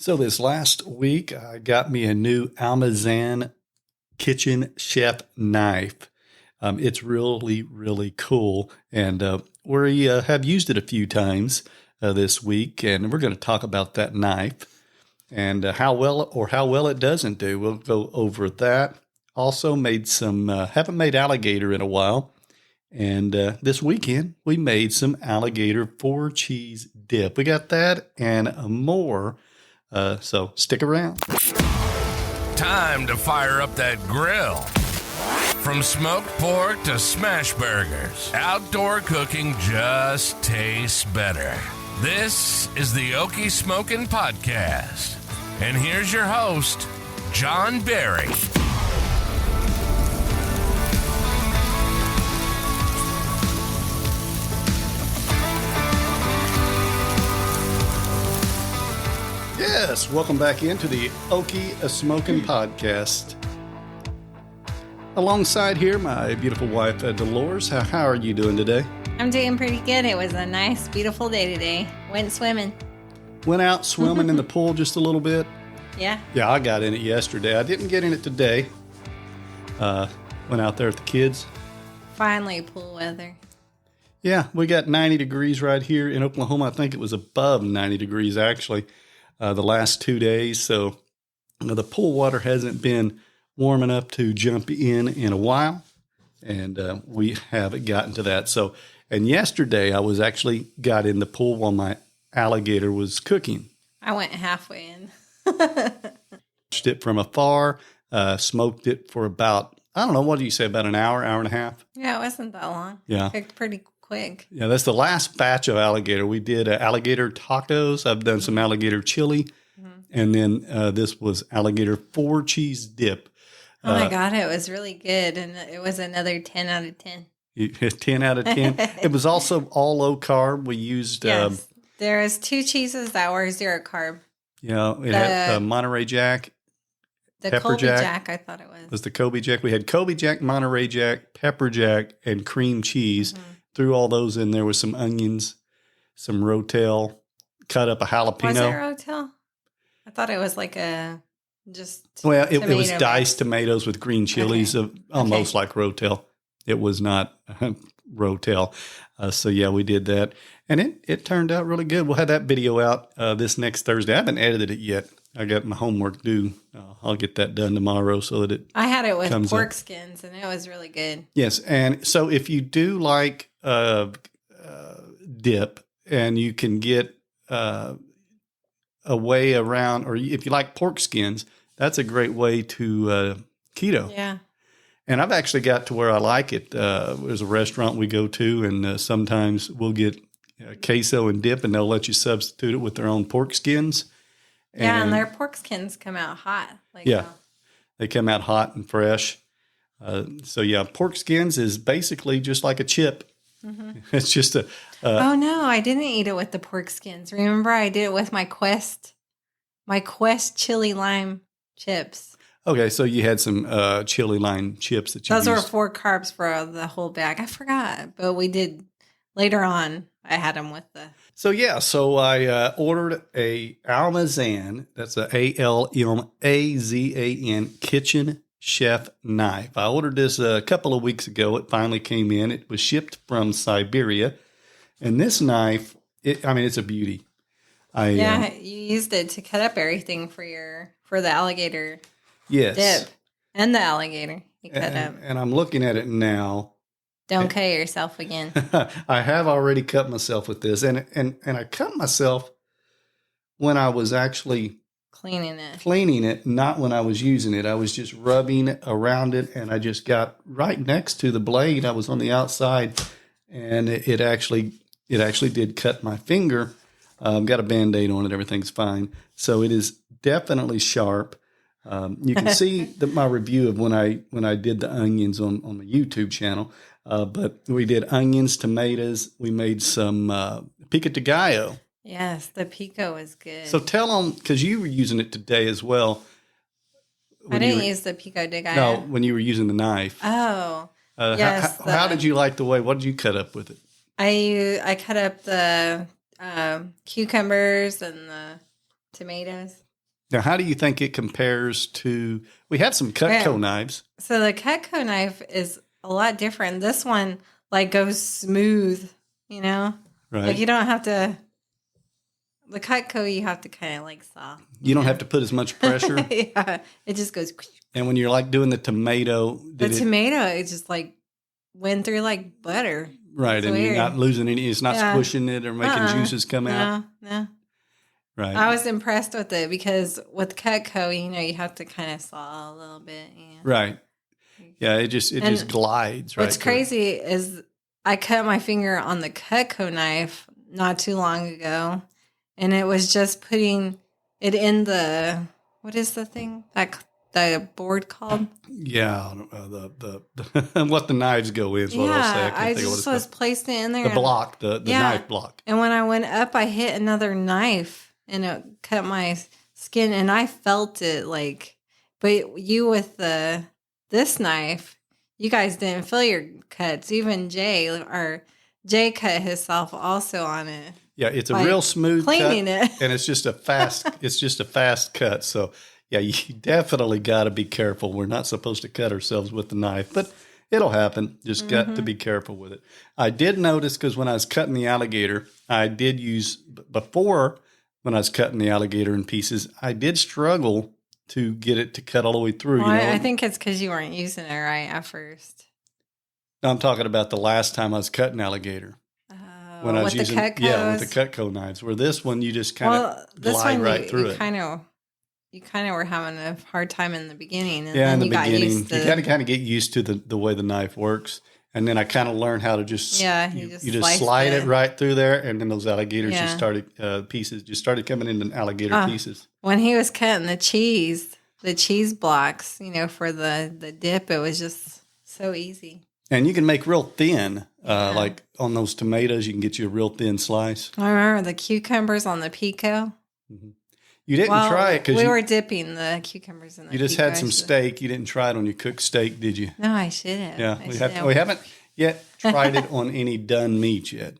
So this last week, I got me a new Almazan kitchen chef knife. It's really, really cool. And we have used it a few times this week, and we're going to talk about that knife and how well it doesn't do. We'll go over that. Also haven't made alligator in a while. And this weekend, we made some alligator 4-cheese dip. We got that and more. So stick around. Time to fire up that grill. From smoked pork to smash burgers, outdoor cooking just tastes better. This is the Okie Smokin podcast. And here's your host, John Berry. Yes, welcome back into the Okie Smokin podcast. Alongside here, my beautiful wife, Dolores. How are you doing today? I'm doing pretty good. It was a nice, beautiful day today. Went swimming. Went out swimming in the pool just a little bit. Yeah. Yeah, I got in it yesterday. I didn't get in it today. Went out there with the kids. Finally, pool weather. Yeah, we got 90 degrees right here in Oklahoma. I think it was above 90 degrees, actually, the last 2 days. So the pool water hasn't been warm enough to jump in a while, and we haven't gotten to that. So, and yesterday I was actually got in the pool while my alligator was cooking. I went halfway in. Watched it from afar, smoked it for about, I don't know, what do you say, about an hour and a half? Yeah, it wasn't that long. Yeah. Cooked pretty quick. Yeah, that's the last batch of alligator. We did alligator tacos. I've done some alligator chili, and then this was alligator 4-cheese dip. Oh my God, it was really good. And it was another 10 out of 10. 10 out of 10. It was also all low carb. We used, Yes. There was 2 cheeses that were 0 carb. It had Monterey Jack. The Pepper Colby Jack. Jack, I thought it was. The Kobe Jack. We had Kobe Jack, Monterey Jack, Pepper Jack, and cream cheese. Threw all those in there with some onions, some Rotel, cut up a jalapeno. Was it Rotel? I thought it was like it was diced tomatoes with green chilies, almost like Rotel. It was not Rotel. So yeah, we did that. And it turned out really good. We'll have that video out this next Thursday. I haven't edited it yet. I got my homework due. I'll get that done tomorrow so that I had it with pork skins, and it was really good. Yes, and so if you do like dip, and you can get a way around, or if you like pork skins, that's a great way to keto. Yeah. And I've actually got to where I like it. There's a restaurant we go to, and sometimes we'll get queso and dip, and they'll let you substitute it with their own pork skins. And their pork skins come out hot. They come out hot and fresh. So yeah, pork skins is basically just like a chip. Mm-hmm. It's just a. Oh no, I didn't eat it with the pork skins. Remember, I did it with my Quest chili lime chips. Okay, so you had some chili lime chips that you Those used. were 4 carbs for the whole bag. I forgot, but we did later on. I had them with the. So yeah, so I ordered a Almazan. That's a Almazan kitchen chef knife. I ordered this a couple of weeks ago. It finally came in. It was shipped from Siberia, and this knife, it's a beauty. You used it to cut up everything for the alligator. Yes. Dip and the alligator. You cut up. And I'm looking at it now. Don't cut yourself again. I have already cut myself with this, and I cut myself when I was actually cleaning it, not when I was using it. I was just rubbing around it, and I just got right next to the blade. I was on the outside, and it actually did cut my finger. Got a Band-Aid on it. Everything's fine. So it is definitely sharp. You can see my review of when I did the onions on my YouTube channel. But we did onions, tomatoes. We made some pico de gallo. Yes, the pico is good. So tell them, because you were using it today as well. I didn't use the pico de gallo. No, when you were using the knife. Oh, yes. How did you like the way? What did you cut up with it? I cut up the cucumbers and the tomatoes. Now, how do you think it compares to? We have some Cutco knives. So the Cutco knife is a lot different. This one like goes smooth, you know? Right. Like you don't have to. The Cutco, you have to kind of like saw. You don't have to put as much pressure. Yeah, it just goes. And when you're like doing the tomato, tomato, it just like went through like butter. Right, it's and weird. you're not losing any. It's not squishing it or making juices come out. No. Right. I was impressed with it because with Cutco, you have to kind of saw a little bit. Right. Yeah, it just glides. Right. What's crazy is I cut my finger on the Cutco knife not too long ago, and it was just putting it in the what is the thing the board called? Yeah, the what the knives go in. Is what I'll say. I just was placing it in there. The block, the knife block. And when I went up, I hit another knife. And it cut my skin, and I felt it like. But you with this knife, you guys didn't feel your cuts. Even Jay cut himself also on it. Yeah, it's a real smooth cleaning cut, it, and it's just a fast cut. So yeah, you definitely got to be careful. We're not supposed to cut ourselves with the knife, but it'll happen. Just got to be careful with it. I did notice because when I was cutting the alligator, I did use before. When I was cutting the alligator in pieces, I did struggle to get it to cut all the way through. Well, I think it's because you weren't using it right at first. I'm talking about the last time I was cutting alligator. When I was using with the Cutco knives. Where this one you just kind of glide right through it. You kind of were having a hard time in the beginning, and then in the beginning, you got to kind of get used to the way the knife works. And then I kind of learned how to just you just slide it right through there, and then those alligators just started pieces just started coming into alligator pieces. When he was cutting the cheese blocks, for the dip, it was just so easy. And you can make real thin, like on those tomatoes, you can get you a real thin slice. I remember the cucumbers on the pico. Mm-hmm. You didn't try it because we were dipping the cucumbers in the You just pico. had some steak. You didn't try it on your cooked steak, did you? No, I should have. Yeah, we haven't yet tried it on any done meat yet.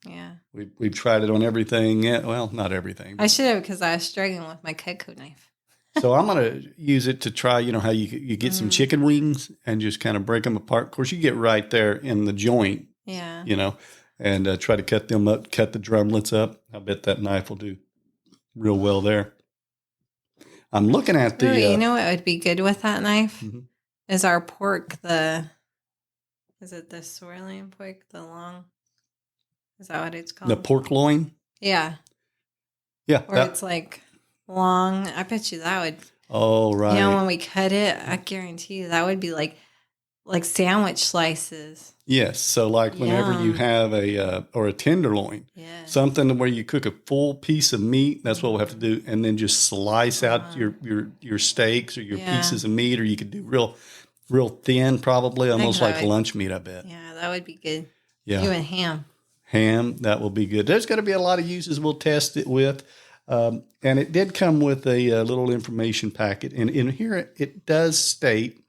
Yeah. We've tried it on everything. Yeah, well, not everything. I should have because I was struggling with my Cutco knife. So I'm going to use it to try, how you get some chicken wings and just kind of break them apart. Of course, you get right there in the joint. Yeah. And try to cut them up, cut the drumlets up. I bet that knife will do real well there. I'm looking at the... you know what would be good with that knife? Is our pork, is it the sirloin pork, the long? Is that what it's called? The pork loin? Yeah. Yeah. Or it's like long. I bet you that would... Oh, right. When we cut it, I guarantee you that would be like sandwich slices. Yes. So like whenever you have a tenderloin, something where you cook a full piece of meat, that's what we'll have to do. And then just slice out your steaks or your pieces of meat, or you could do real thin, probably almost like lunch meat, I bet. Yeah, that would be good. Yeah. You and ham. Ham, that will be good. There's going to be a lot of uses we'll test it with. And it did come with a little information packet. And in here, it does state,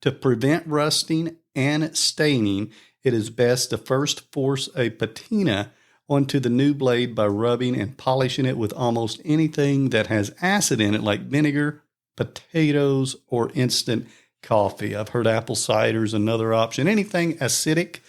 to prevent rusting and staining, it is best to first force a patina onto the new blade by rubbing and polishing it with almost anything that has acid in it, like vinegar, potatoes, or instant coffee. I've heard apple cider is another option. Anything acidic.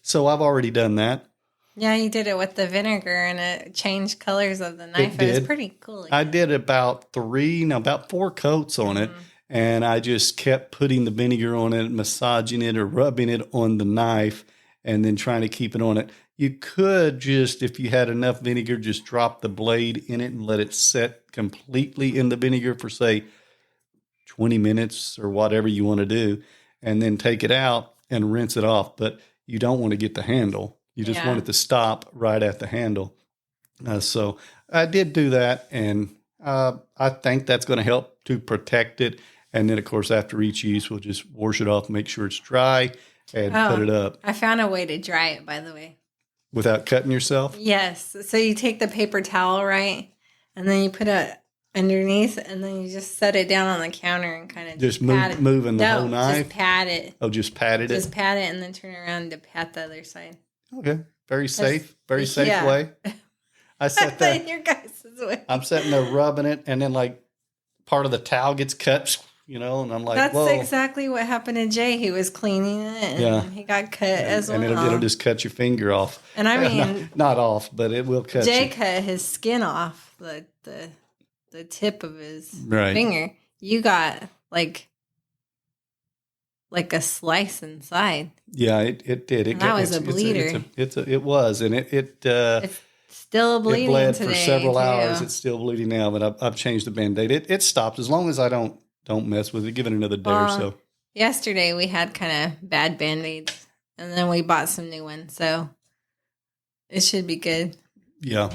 So I've already done that. Yeah, you did it with the vinegar, and it changed colors of the knife. It was pretty cool. I did about 4 coats on it. And I just kept putting the vinegar on it, massaging it or rubbing it on the knife, and then trying to keep it on it. You could just, if you had enough vinegar, just drop the blade in it and let it set completely in the vinegar for, say, 20 minutes or whatever you want to do, and then take it out and rinse it off. But you don't want to get the handle. You just want it to stop right at the handle. So I did do that, and I think that's going to help to protect it. And then, of course, after each use, we'll just wash it off, make sure it's dry, and put it up. I found a way to dry it, by the way. Without cutting yourself? Yes. So you take the paper towel, right? And then you put it underneath, and then you just set it down on the counter and kind of just moving the whole knife? Just pat it. Oh, just patted it? Just pat it and then turn around to pat the other side. Okay. Very safe. Very safe way. I sat there. Your guys' way. I'm sitting there rubbing it, and then like part of the towel gets cut, and I'm like, that's whoa. exactly what happened to Jay. He was cleaning it, and he got cut as well. And it'll just cut your finger off. And I mean, not off, but it will cut. Jay cut his skin off, the tip of his finger. You got like a slice inside. Yeah, it did. That was a bleeder. It was, and it's still bleeding. It bled today, for several hours. It's still bleeding now, but I've changed the Band-Aid. It stopped as long as I don't mess with it. Give it another day or so. Yesterday we had kind of bad Band-Aids, and then we bought some new ones, so it should be good. Yeah.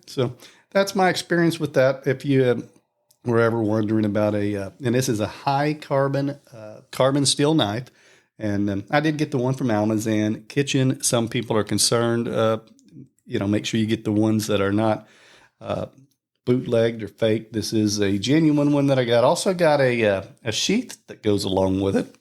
So that's my experience with that. If you were ever wondering about and this is a high carbon steel knife, and I did get the one from Almazan Kitchen. Some people are concerned. Make sure you get the ones that are not bootlegged or fake. This is a genuine one that I got. Also got a sheath that goes along with it.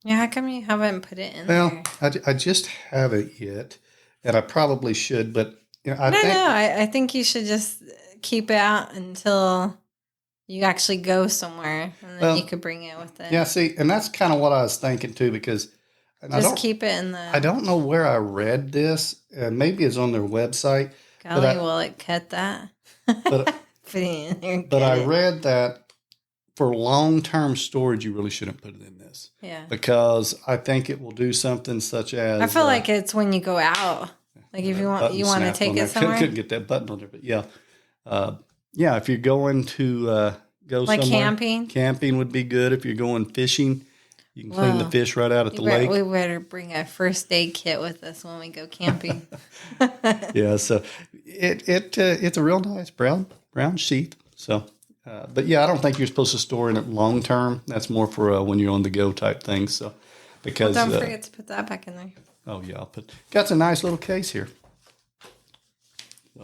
Yeah, how come you haven't put it in there? I just haven't yet, and I probably should, but I think you should just keep it out until you actually go somewhere, and then you could bring it with it. Yeah, see, and that's kind of what I was thinking too, because just keep it in the. I don't know where I read this. Maybe it's on their website. Golly, will it cut that? But, put it in there. But I read that for long-term storage, you really shouldn't put it in this. Yeah. Because I think it will do something such as. I feel like it's when you go out. Like if you want to take it somewhere. Couldn't get that button on there, but yeah. If you're going to go like somewhere. Camping would be good. If you're going fishing, you can clean the fish right out at the lake. We better bring a first aid kit with us when we go camping. Yeah, so it's a real nice brown sheath. So, but yeah, I don't think you're supposed to store in it long term. That's more for when you're on the go type thing. So, because don't forget to put that back in there. Oh yeah, got a nice little case here.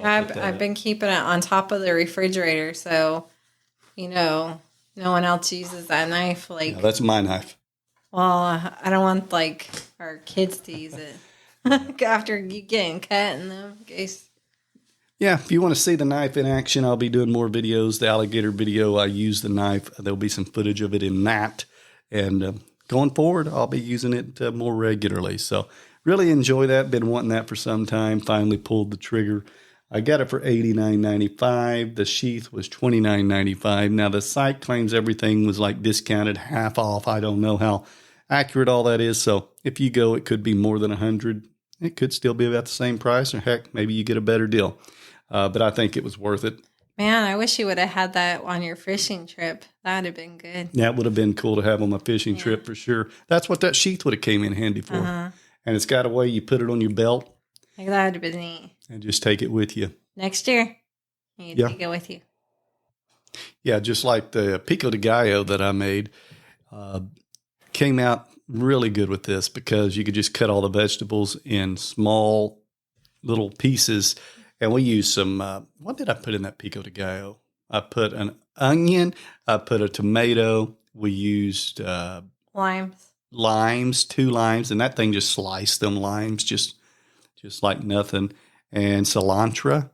I've been keeping it on top of the refrigerator, so no one else uses that knife. Like that's my knife. Well, I don't want our kids to use it after you getting cut in the case. Yeah, if you want to see the knife in action, I'll be doing more videos. The alligator video, I use the knife. There'll be some footage of it in that, and going forward, I'll be using it more regularly. So really enjoy that. Been wanting that for some time. Finally pulled the trigger. I got it for $89.95. The sheath was $29.95. Now the site claims everything was like discounted, half off. I don't know how accurate all that is. So if you go, it could be more than $100. It could still be about the same price, or heck, maybe you get a better deal. But I think it was worth it. Man, I wish you would have had that on your fishing trip. That would have been good. That would have been cool to have on my fishing trip for sure. That's what that sheath would have came in handy for. And it's got a way you put it on your belt. Like that would have been neat. And just take it with you. Next year, you take it with you. Yeah, just like the pico de gallo that I made came out really good with this, because you could just cut all the vegetables in small little pieces. And we used some, what did I put in that pico de gallo? I put an onion. I put a tomato. We used limes, 2 limes. And that thing just sliced them limes just like nothing. And cilantro.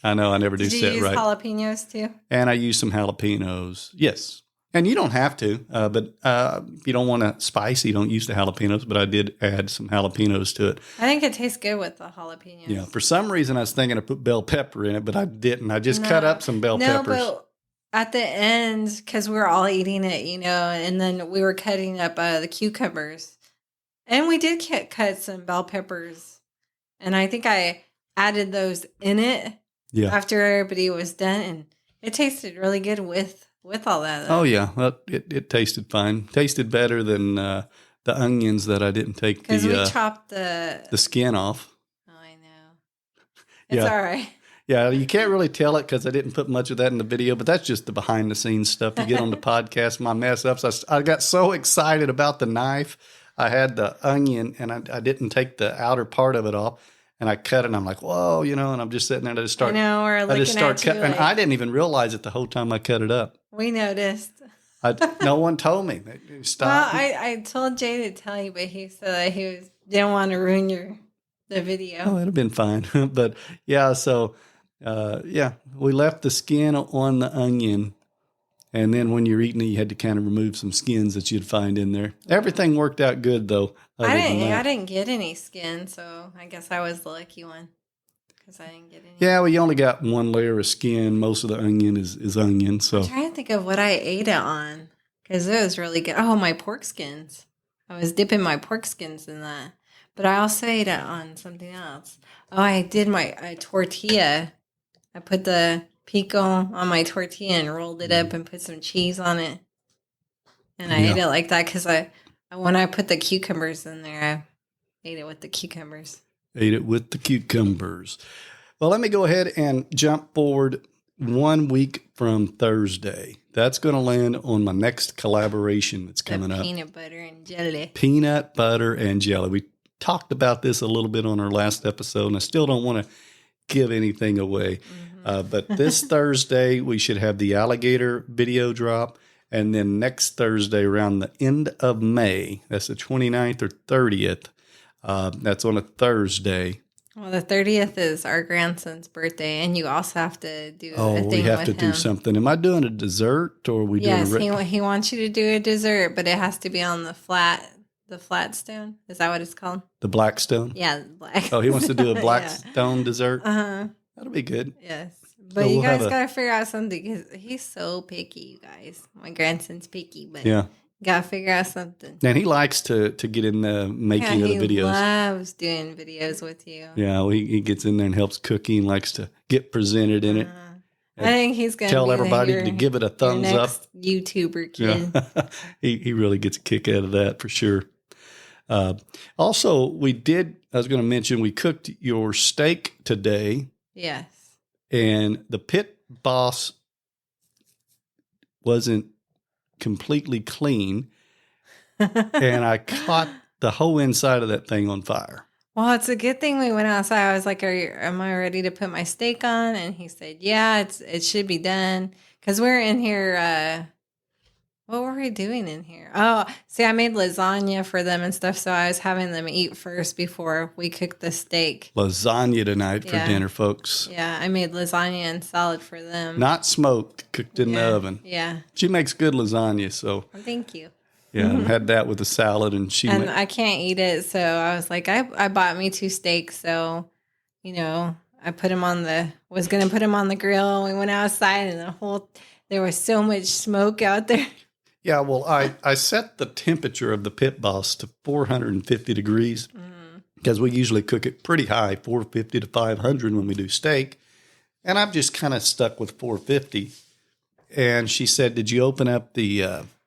I know, I never do say it right. Did you use jalapenos too? And I used some jalapenos. Yes. And you don't have to, but if you don't want to spicy, don't use the jalapenos. But I did add some jalapenos to it. I think it tastes good with the jalapenos. Yeah. For some reason, I was thinking I put bell pepper in it, but I didn't. I just cut up some bell peppers. But at the end, because we were all eating it, and then we were cutting up the cucumbers. And we did cut some bell peppers. And I think I added those in it after everybody was done. And it tasted really good with all that. Oh, yeah. Well, it tasted fine. Tasted better than the onions that I didn't take because we chopped the skin off. Oh, I know. It's all right. Yeah, you can't really tell it because I didn't put much of that in the video, but that's just the behind-the-scenes stuff you get on the podcast, my mess-ups. I got so excited about the knife. I had the onion, and I didn't take the outer part of it off, and I cut it, and I'm like, whoa, and I'm just sitting there, and I just start cutting, and I didn't even realize it the whole time I cut it up. We noticed. No one told me. Stop. Well, I told Jay to tell you, but he said that didn't want to ruin your the video. Oh, it'd have been fine. But yeah, so we left the skin on the onion. And then when you're eating it, you had to kind of remove some skins that you'd find in there. Everything worked out good, though. I didn't get any skin, so I guess I was the lucky one because I didn't get any. Yeah, well, you only got one layer of skin. Most of the onion is onion. So I'm trying to think of what I ate it on because it was really good. Oh, my pork skins. I was dipping my pork skins in that. But I also ate it on something else. Oh, I did my tortilla. I put the pico on my tortilla and rolled it up and put some cheese on it. And I ate it like that because when I put the cucumbers in there, I ate it with the cucumbers. Ate it with the cucumbers. Well, let me go ahead and jump forward 1 week from Thursday. That's going to land on my next collaboration that's coming up. Peanut butter and jelly. Peanut butter and jelly. We talked about this a little bit on our last episode, and I still don't want to give anything away. But this Thursday, we should have the Alligator video drop. And then next Thursday, around the end of May, that's the 29th or 30th, that's on a Thursday. Well, the 30th is our grandson's birthday, and you also have to do a thing with him. Oh, we have to do something. Am I doing a dessert, or are we doing a... Yes, he wants you to do a dessert, but it has to be on the flat stone. Is that what it's called? The black stone? Yeah, black. Oh, he wants to do a black stone dessert? Uh-huh. That'll be good. Yes. But so you guys got to figure out something because he's so picky, you guys. My grandson's picky, but you got to figure out something. And he likes to get in the making of the videos. He loves doing videos with you. Yeah, well, he gets in there and helps cooking, likes to get presented in it. I think he's going to tell everybody to give it a thumbs up. YouTuber kid. Yeah. he really gets a kick out of that for sure. Also, I was going to mention, we cooked your steak today. Yes. And the pit boss wasn't completely clean. And I caught the whole inside of that thing on fire. Well, it's a good thing we went outside. I was like, am I ready to put my steak on? And he said, yeah, it should be done. Because we're in here. What were we doing in here? Oh, see, I made lasagna for them and stuff. So I was having them eat first before we cooked the steak. Lasagna tonight for dinner, folks. Yeah, I made lasagna and salad for them. Not smoked, cooked in the oven. Yeah. She makes good lasagna, so. Well, thank you. Yeah, I had that with the salad, and I can't eat it, so I was like, I bought me 2 steaks, so, I was going to put them on the grill. We went outside, and there was so much smoke out there. Yeah, well, I set the temperature of the pit boss to 450 degrees because we usually cook it pretty high, 450 to 500 when we do steak. And I've just kind of stuck with 450. And she said, did you open up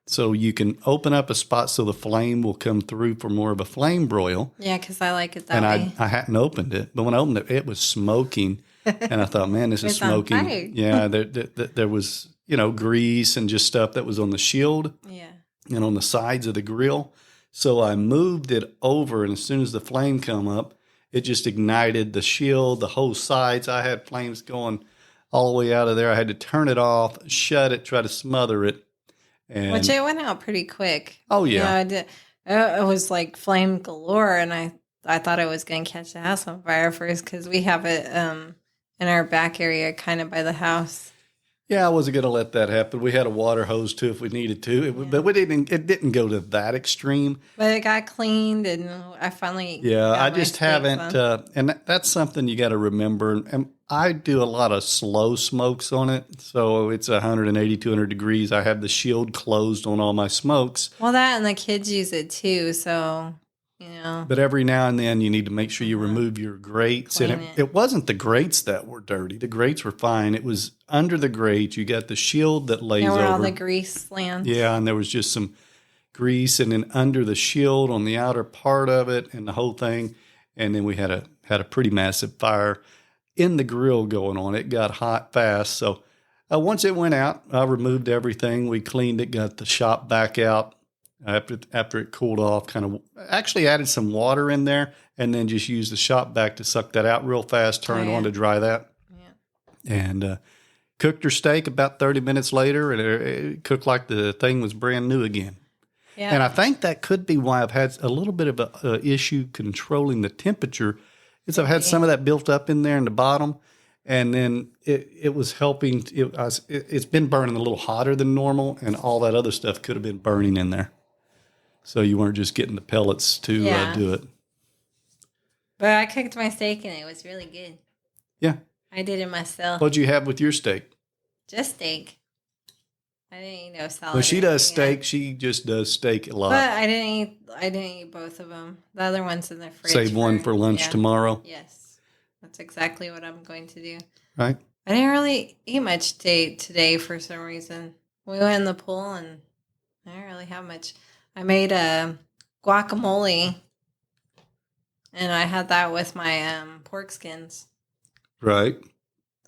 so you can open up a spot so the flame will come through for more of a flame broil? Yeah, because I like it that way. And I hadn't opened it. But when I opened it, it was smoking. And I thought, man, this is smoking. On fire. Yeah, there was... grease and just stuff that was on the shield and on the sides of the grill. So I moved it over, and as soon as the flame come up, it just ignited the shield, the whole sides. I had flames going all the way out of there. I had to turn it off, shut it, try to smother it. Which it went out pretty quick. Oh, yeah. It was like flame galore, and I thought I was going to catch the house on fire first because we have it in our back area kind of by the house. Yeah, I wasn't going to let that happen. We had a water hose too if we needed to, but it didn't go to that extreme. But it got cleaned, and I finally. Yeah, I just haven't, and that's something you got to remember. And I do a lot of slow smokes on it, so it's 180, 200 degrees. I have the shield closed on all my smokes. Well, that and the kids use it too, so. But every now and then you need to make sure you remove your grates. And it wasn't the grates that were dirty. The grates were fine. It was under the grate. You got the shield that lays over. There were all the grease lands. Yeah, and there was just some grease. And then under the shield on the outer part of it and the whole thing. And then we had a pretty massive fire in the grill going on. It got hot fast. So once it went out, I removed everything. We cleaned it, got the shop back out. After it cooled off, kind of actually added some water in there and then just used the shop vac to suck that out real fast, turn it on to dry that. Yeah. And cooked her steak about 30 minutes later, and it cooked like the thing was brand new again. Yeah. And I think that could be why I've had a little bit of an issue controlling the temperature I've had some of that built up in there in the bottom, and then it was helping. It's been burning a little hotter than normal, and all that other stuff could have been burning in there. So you weren't just getting the pellets to do it. But I cooked my steak, and it was really good. Yeah. I did it myself. What'd you have with your steak? Just steak. I didn't eat no salad. When she does steak, she just does steak a lot. But I didn't eat both of them. The other one's in the fridge. Save one for lunch tomorrow. Yes. That's exactly what I'm going to do. Right. I didn't really eat much today for some reason. We went in the pool and I didn't really have much. I made a guacamole and I had that with my pork skins. Right.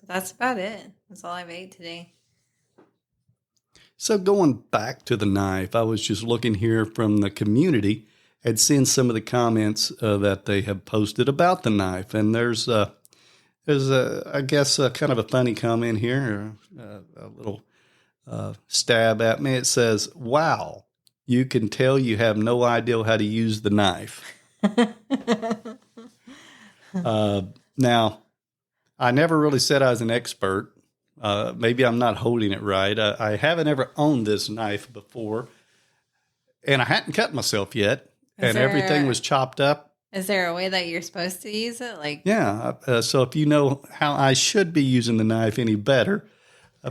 But that's about it. That's all I've ate today. So going back to the knife, I was just looking here from the community and seeing some of the comments that they have posted about the knife. And there's I guess, kind of a funny comment here, a little stab at me. It says, "Wow, you can tell you have no idea how to use the knife." Now, I never really said I was an expert. Maybe I'm not holding it right. I haven't ever owned this knife before, and I hadn't cut myself yet, and everything was chopped up. Is there a way that you're supposed to use it? Yeah. So if you know how I should be using the knife any better,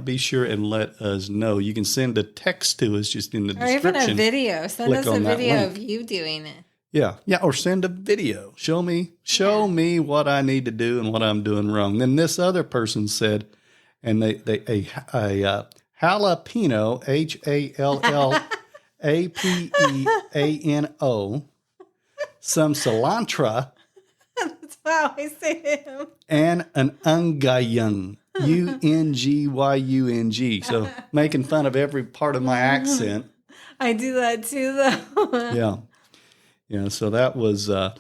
be sure and let us know. You can send a text to us just in the description. Or even a video. Send us a video of you doing it. Yeah. Or send a video. Show me what I need to do and what I'm doing wrong. Then this other person said, and a jalapeno, HALLAPEANO, some cilantro. That's how I say him. And an ungayung, UNGYUNG. So making fun of every part of my accent. I do that too, though. Yeah. So that was an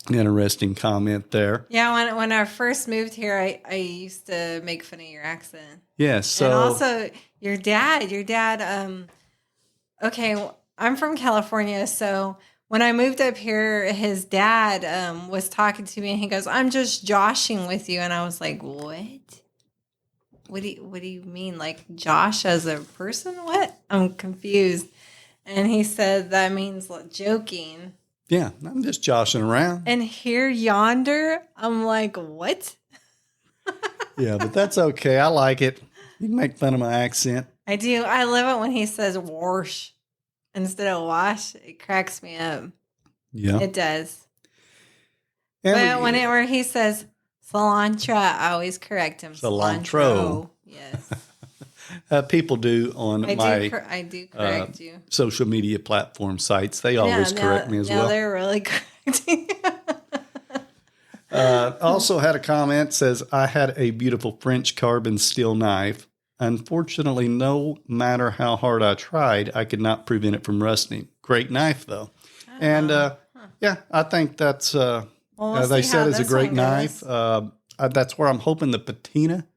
interesting comment there. Yeah. When I first moved here, I used to make fun of your accent. Yes. So and also your dad. Okay, I'm from California, so when I moved up here, his dad was talking to me, and he goes, "I'm just joshing with you," and I was like, "What? What do you mean, like Josh as a person? What?" I'm confused, and he said that means joking. Yeah, I'm just joshing around. And here yonder, I'm like, what? Yeah, but that's okay. I like it. You can make fun of my accent. I do. I love it when he says wash instead of wash. It cracks me up. Yeah. It does. But whenever he says cilantro, I always correct him. Cilantro. Yes. People do on I do correct you. Social media platform sites. They always correct me as well. They're really correcting. Also had a comment, says, "I had a beautiful French carbon steel knife. Unfortunately, no matter how hard I tried, I could not prevent it from rusting. Great knife, though." And yeah, I think that's, they said it's a great knife. That's where I'm hoping the patina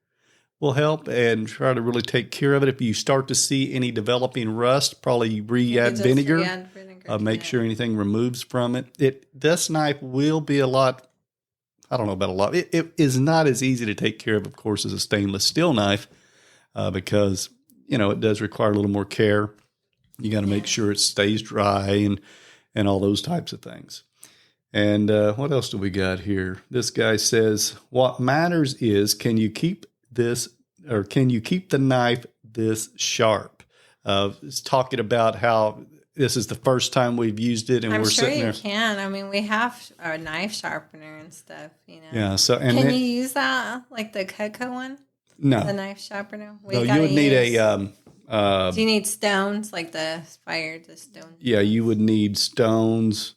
will help and try to really take care of it. If you start to see any developing rust, probably re-add vinegar. Make sure anything removes from it. This knife will be a lot, I don't know about a lot. It is not as easy to take care of course, as a stainless steel knife because, it does require a little more care. You got to make sure it stays dry and all those types of things. And what else do we got here? This guy says, "What matters is, can you keep the knife this sharp?" It's talking about how this is the first time we've used it, and we're sitting there. I'm sure you can. I mean, we have a knife sharpener and stuff, Yeah. So, and can you use that, like the Cutco one? No, the knife sharpener. No, you would need a. Do you need stones, like the stone? Yeah, you would need stones.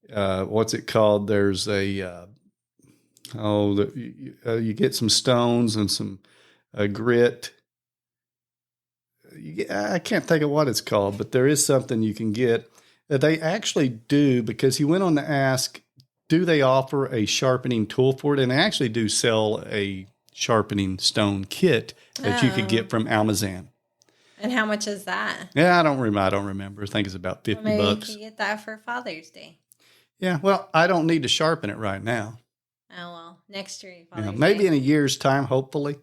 What's it called? There's a. You get some stones and some grit. I can't think of what it's called, but there is something you can get. They actually do, because he went on to ask, do they offer a sharpening tool for it? And they actually do sell a sharpening stone kit that you could get from Almazan. And how much is that? Yeah, I don't remember. I think it's about $50. Maybe you can get that for Father's Day. Yeah, well, I don't need to sharpen it right now. Oh, well, next year. Maybe in a year's time, hopefully.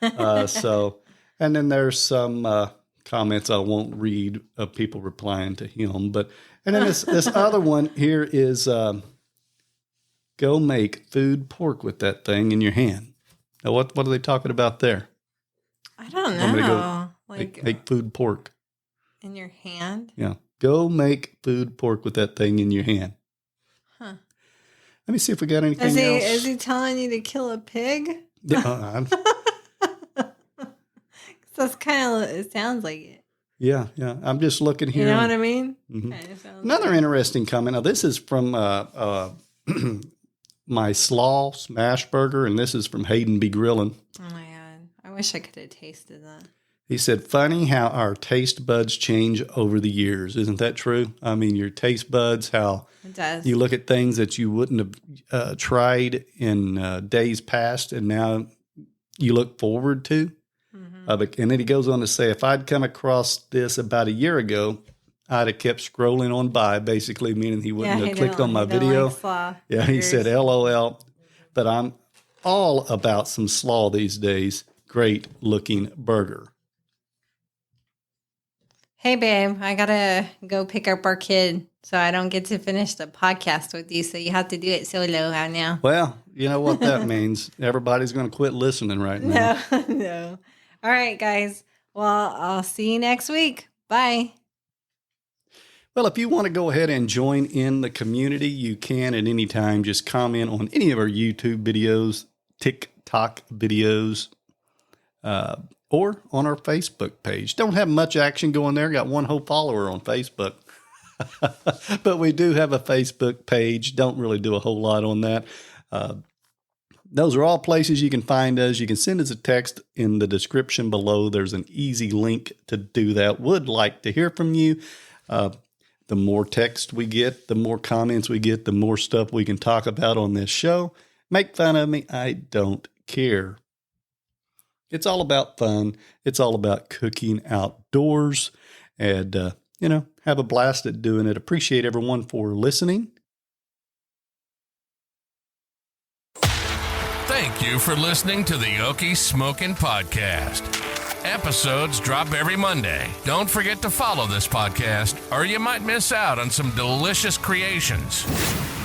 And then there's some comments I won't read of people replying to him. And then this other one here is go make food pork with that thing in your hand. Now, what are they talking about there? I don't know. Make food pork. In your hand? Yeah. Go make food pork with that thing in your hand. Huh. Let me see if we got anything else. Is he telling you to kill a pig? That's kind of, it sounds like it. Yeah. I'm just looking here. You know what I mean? Mm-hmm. Another interesting comment. Now, this is from my slaw smash burger, and this is from Hayden B. Grillin'. Oh, my God. I wish I could have tasted that. He said, funny how our taste buds change over the years. Isn't that true? I mean, your taste buds, how it does. You look at things that you wouldn't have tried in days past, and now you look forward to. Mm-hmm. And then he goes on to say, if I'd come across this about a year ago, I'd have kept scrolling on by, basically meaning he wouldn't have clicked on my video. He said, LOL. But I'm all about some slaw these days. Great looking burger. Hey, babe, I got to go pick up our kid, so I don't get to finish the podcast with you, so you have to do it solo now. Well, you know what that means. Everybody's going to quit listening right now. No. All right, guys. Well, I'll see you next week. Bye. Well, if you want to go ahead and join in the community, you can at any time. Just comment on any of our YouTube videos, TikTok videos, or on our Facebook page. Don't have much action going there. Got one whole follower on Facebook. But we do have a Facebook page. Don't really do a whole lot on that. Those are all places you can find us. You can send us a text in the description below. There's an easy link to do that. Would like to hear from you. The more text we get, the more comments we get, the more stuff we can talk about on this show. Make fun of me. I don't care. It's all about fun. It's all about cooking outdoors. And, have a blast at doing it. Appreciate everyone for listening. Thank you for listening to the Okie Smokin' Podcast. Episodes drop every Monday. Don't forget to follow this podcast, or you might miss out on some delicious creations.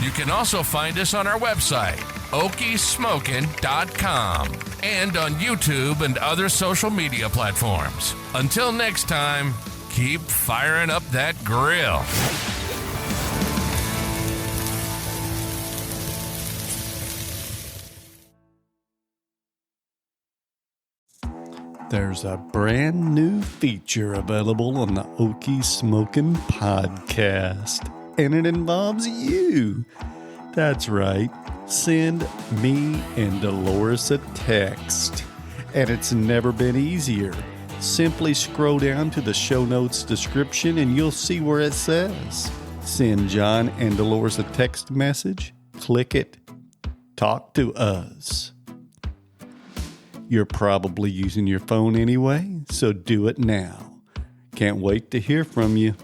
You can also find us on our website, okiesmokin.com, and on YouTube and other social media platforms. Until next time, keep firing up that grill. There's a brand new feature available on the Okie Smokin' Podcast, and it involves you. That's right. Send me and Dolores a text, and it's never been easier. Simply scroll down to the show notes description, and you'll see where it says, send John and Dolores a text message. Click it. Talk to us. You're probably using your phone anyway, so do it now. Can't wait to hear from you.